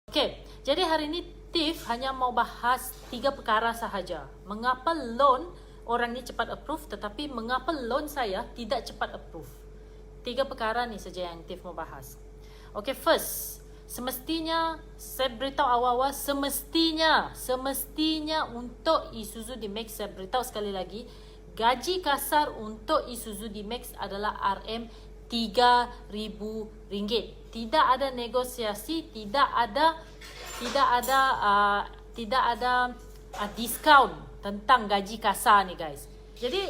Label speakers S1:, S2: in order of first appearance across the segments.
S1: Okey, jadi hari ini Tiff hanya mau bahas 3 perkara sahaja. Mengapa loan orang ni cepat approve tetapi mengapa loan saya tidak cepat approve? 3 perkara ni saja yang Tiff mau bahas. Okey, first, semestinya saya beritahu awal-awal semestinya untuk Isuzu D-Max, saya beritahu sekali lagi, gaji kasar untuk Isuzu D-Max adalah RM3,000. Tidak ada negosiasi, tidak ada diskaun tentang gaji kasar ni guys. Jadi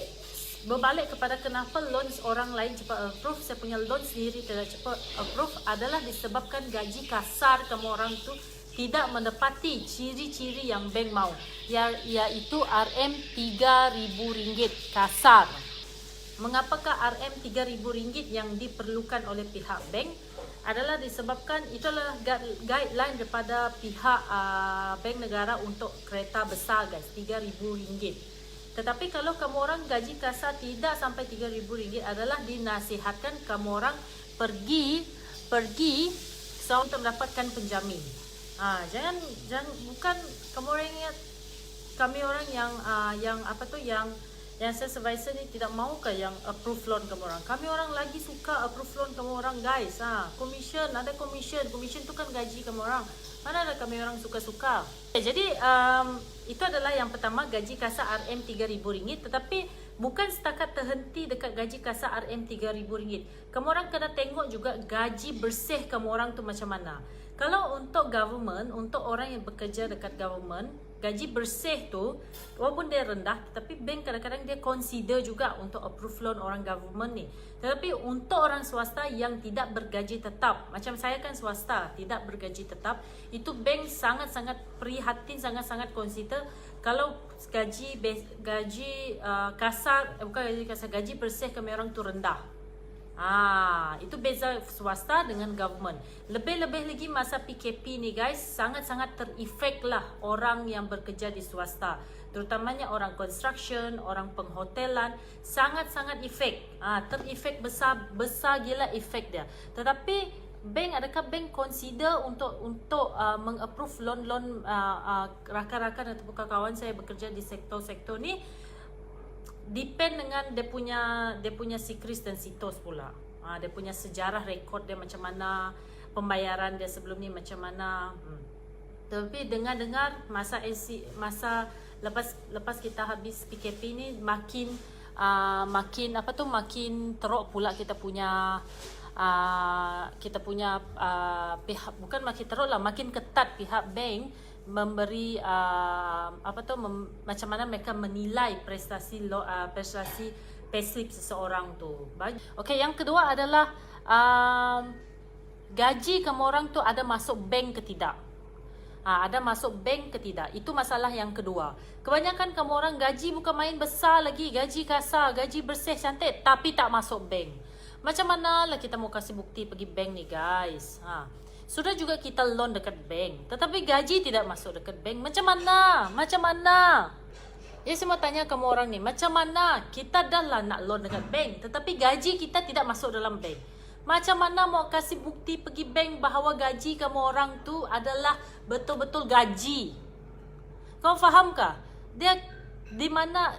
S1: berbalik kepada kenapa loan orang lain cepat approve, saya punya loan sendiri tidak cepat approve adalah disebabkan gaji kasar kamu orang tu tidak menepati ciri-ciri yang bank mau, iaitu RM3,000 kasar. Mengapakah RM3,000 yang diperlukan oleh pihak bank adalah disebabkan itulah guideline daripada pihak bank negara untuk kereta besar guys, RM3,000. Tetapi kalau kamu orang gaji kasar tidak sampai RM3,000 adalah dinasihatkan kamu orang pergi untuk mendapatkan penjamin. Jangan bukan kamu orang ingat kami orang yang supervisor ni tidak mau ke yang approve loan kamu orang. Kami orang lagi suka approve loan kamu orang guys. Commission, ada commission tu kan gaji kamu orang. Mana ada kami orang suka-suka. Jadi itu adalah yang pertama, gaji kasar RM3,000. Tetapi bukan setakat terhenti dekat gaji kasar RM3,000. Kamu orang kena tengok juga gaji bersih kamu orang tu macam mana. Kalau untuk government, untuk orang yang bekerja dekat government, gaji bersih tu walaupun dia rendah, tetapi bank kadang-kadang dia consider juga untuk approve loan orang government ni. Tetapi untuk orang swasta yang tidak bergaji tetap, macam saya kan swasta, tidak bergaji tetap, itu bank sangat-sangat prihatin, sangat-sangat consider kalau gaji gaji bersih kami orang tu rendah. Itu beza swasta dengan government. Lebih-lebih lagi masa PKP ni guys, sangat-sangat terefek lah orang yang bekerja di swasta, terutamanya orang construction, orang penghotelan, sangat-sangat efek. Terefek besar gila efek dia. Tetapi adakah bank consider untuk mengapprove loan rakan-rakan ataupun kawan saya bekerja di sektor-sektor ni? Depend dengan dia punya sikris dan sitos pula. Dia punya sejarah rekod dia macam mana, pembayaran dia sebelum ni macam mana. Tapi dengar-dengar masa lepas kita habis PKP ni makin teruk pula kita punya pihak, bukan makin teruk lah, makin ketat pihak bank memberi macam mana mereka menilai prestasi payslip seseorang tu. Okey, yang kedua adalah gaji kamu orang tu ada masuk bank ke tidak. Ada masuk bank ke tidak. Itu masalah yang kedua. Kebanyakan kamu orang gaji bukan main besar lagi, gaji kasar, gaji bersih cantik, tapi tak masuk bank. Macam mana lah kita mau kasih bukti pergi bank ni guys? Sudah juga kita loan dekat bank, tetapi gaji tidak masuk dekat bank. Macam mana? Ya, saya mau tanya kamu orang ni, macam mana kita dah lah nak loan dekat bank, tetapi gaji kita tidak masuk dalam bank? Macam mana mau kasih bukti pergi bank bahawa gaji kamu orang tu adalah betul-betul gaji? Kau faham kah? Dia di mana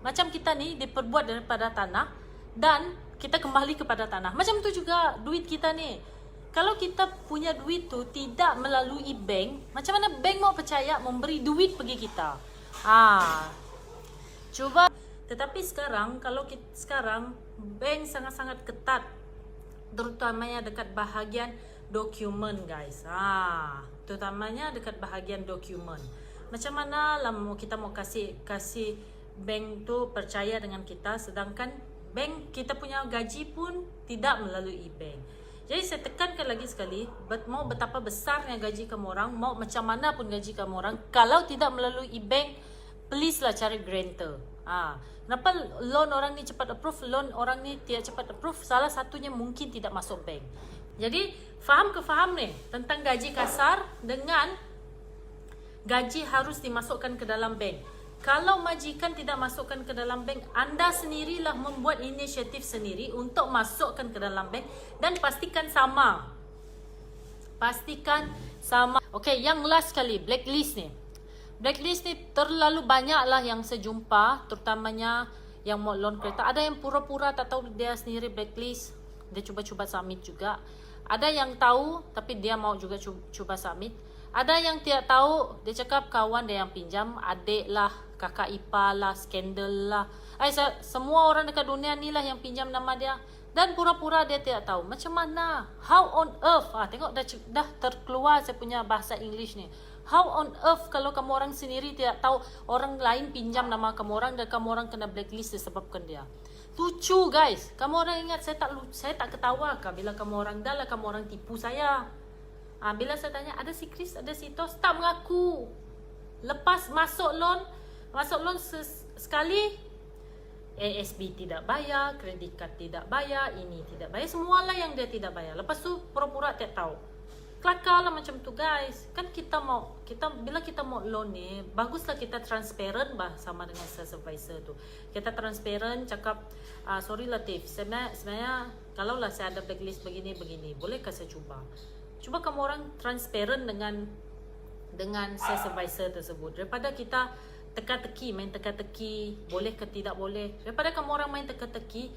S1: macam kita ni diperbuat daripada tanah dan kita kembali kepada tanah. Macam tu juga duit kita ni. Kalau kita punya duit tu tidak melalui bank, macam mana bank mau percaya memberi duit pergi kita? Cuba. Tetapi sekarang bank sangat-sangat ketat, terutamanya dekat bahagian dokumen guys. Terutamanya dekat bahagian dokumen. Macam mana lah kita mau kasih bank tu percaya dengan kita, sedangkan bank kita punya gaji pun tidak melalui bank. Jadi saya tekankan lagi sekali, mau betapa besarnya gaji kamu orang, mau macam mana pun gaji kamu orang, kalau tidak melalui bank, please lah cari grantor. Kenapa loan orang ni cepat approve, loan orang ni tidak cepat approve? Salah satunya mungkin tidak masuk bank. Jadi faham ni tentang gaji kasar dengan gaji harus dimasukkan ke dalam bank. Kalau majikan tidak masukkan ke dalam bank, anda sendirilah membuat inisiatif sendiri untuk masukkan ke dalam bank dan pastikan sama. Pastikan sama. Okay, yang last kali, blacklist ni. Blacklist ni terlalu banyak lah yang saya jumpa, terutamanya yang mau loan kereta. Ada yang pura-pura tak tahu dia sendiri blacklist, dia cuba-cuba submit juga. Ada yang tahu tapi dia mau juga cuba submit. Ada yang tidak tahu, dia cakap kawan dia yang pinjam, adik lah, kakak ipar lah, skandal lah. Semua orang dekat dunia ni lah yang pinjam nama dia. Dan pura-pura dia tidak tahu. Macam mana? How on earth? Tengok dah terkeluar saya punya bahasa English ni. How on earth kalau kamu orang sendiri tidak tahu orang lain pinjam nama kamu orang dan kamu orang kena blacklist disebabkan dia. Lucu guys. Kamu orang ingat saya tak ketawa kah bila kamu orang dah lah kamu orang tipu saya. Bila saya tanya ada si Chris, ada si Tos, tak mengaku. Lepas masuk loan sekali ASB tidak bayar, kredit card tidak bayar, ini tidak bayar, semualah yang dia tidak bayar. Lepas tu pura-pura tak tahu. Kelakar lah macam tu guys. Kan bila kita mau loan ni, baguslah kita transparent bah sama dengan supervisor tu. Kita transparent cakap, sorry Latif, sebenarnya kalau lah saya ada blacklist begini, bolehkah saya cuba? Cuba kamu orang transparent dengan supervisor tersebut. Daripada kita main teka-teki, boleh ke tidak boleh. Daripada kamu orang main teka-teki,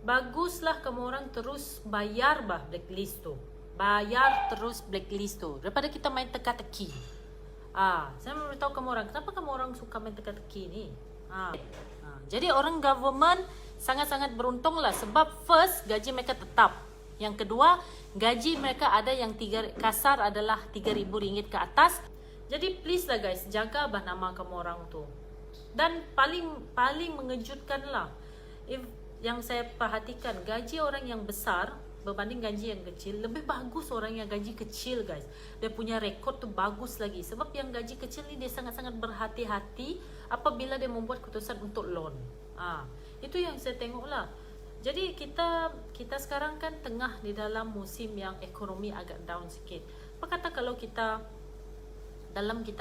S1: baguslah kamu orang terus bayar bah blacklist tu. Bayar terus blacklist tu. Daripada kita main teka-teki. Saya mau beritahu kamu orang, kenapa kamu orang suka main teka-teki ni? Jadi orang government sangat-sangat beruntung lah sebab first gaji mereka tetap. Yang kedua, gaji mereka ada yang kasar adalah RM3,000 ke atas. Jadi please lah guys, jaga bah nama kamu orang tu. Dan paling mengejutkan lah, yang saya perhatikan, gaji orang yang besar berbanding gaji yang kecil, lebih bagus orang yang gaji kecil guys. Dia punya rekod tu bagus lagi. Sebab yang gaji kecil ni dia sangat-sangat berhati-hati apabila dia membuat keputusan untuk loan. Itu yang saya tengok lah. Jadi kita sekarang kan tengah di dalam musim yang ekonomi agak down sikit. Apa kata kalau kita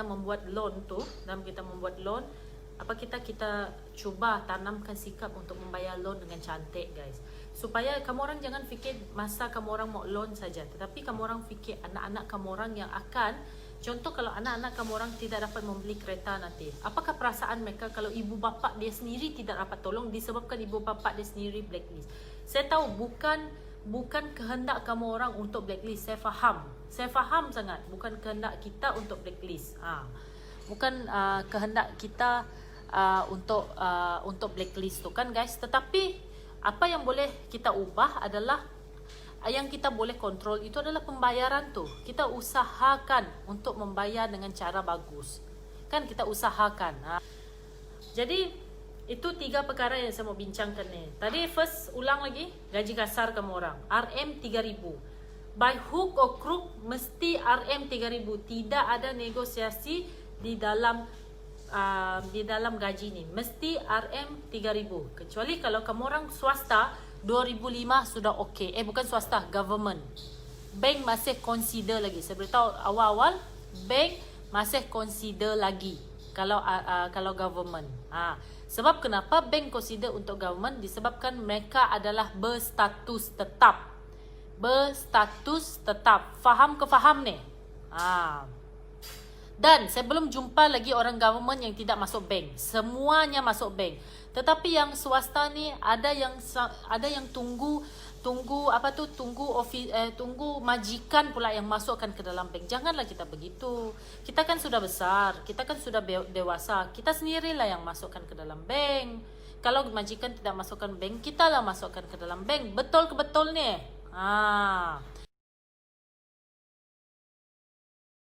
S1: membuat loan, apa kita cuba tanamkan sikap untuk membayar loan dengan cantik guys. Supaya kamu orang jangan fikir masa kamu orang mau loan saja, tetapi kamu orang fikir anak-anak kamu orang yang akan, contoh kalau anak-anak kamu orang tidak dapat membeli kereta nanti, apakah perasaan mereka kalau ibu bapa dia sendiri tidak dapat tolong disebabkan ibu bapa dia sendiri blacklist. Saya tahu bukan kehendak kamu orang untuk blacklist, saya faham sangat bukan kehendak kita untuk blacklist. Bukan kehendak kita untuk blacklist tu kan guys. Tetapi apa yang boleh kita ubah adalah, yang kita boleh kontrol itu adalah pembayaran tu. Kita usahakan untuk membayar dengan cara bagus. Kan kita usahakan. Jadi itu 3 perkara yang saya mau bincangkan ni. Tadi first ulang lagi, gaji kasar kamu orang RM3,000. By hook or crook mesti RM3,000. Tidak ada negosiasi di dalam gaji ni. Mesti RM3,000. Kecuali kalau kamu orang swasta, 2,500 sudah okey. Bukan swasta, government. Bank masih consider lagi. Saya beritahu awal-awal, bank masih consider lagi kalau government. Sebab kenapa bank consider untuk government? Disebabkan mereka adalah berstatus tetap. Faham ke faham ni? Dan saya belum jumpa lagi orang government yang tidak masuk bank. Semuanya masuk bank. Tetapi yang swasta ni ada yang tunggu majikan pula yang masukkan ke dalam bank. Janganlah kita begitu. Kita kan sudah besar, kita kan sudah dewasa. Kita sendirilah yang masukkan ke dalam bank. Kalau majikan tidak masukkan bank, kita lah masukkan ke dalam bank. Betul ke betul ni?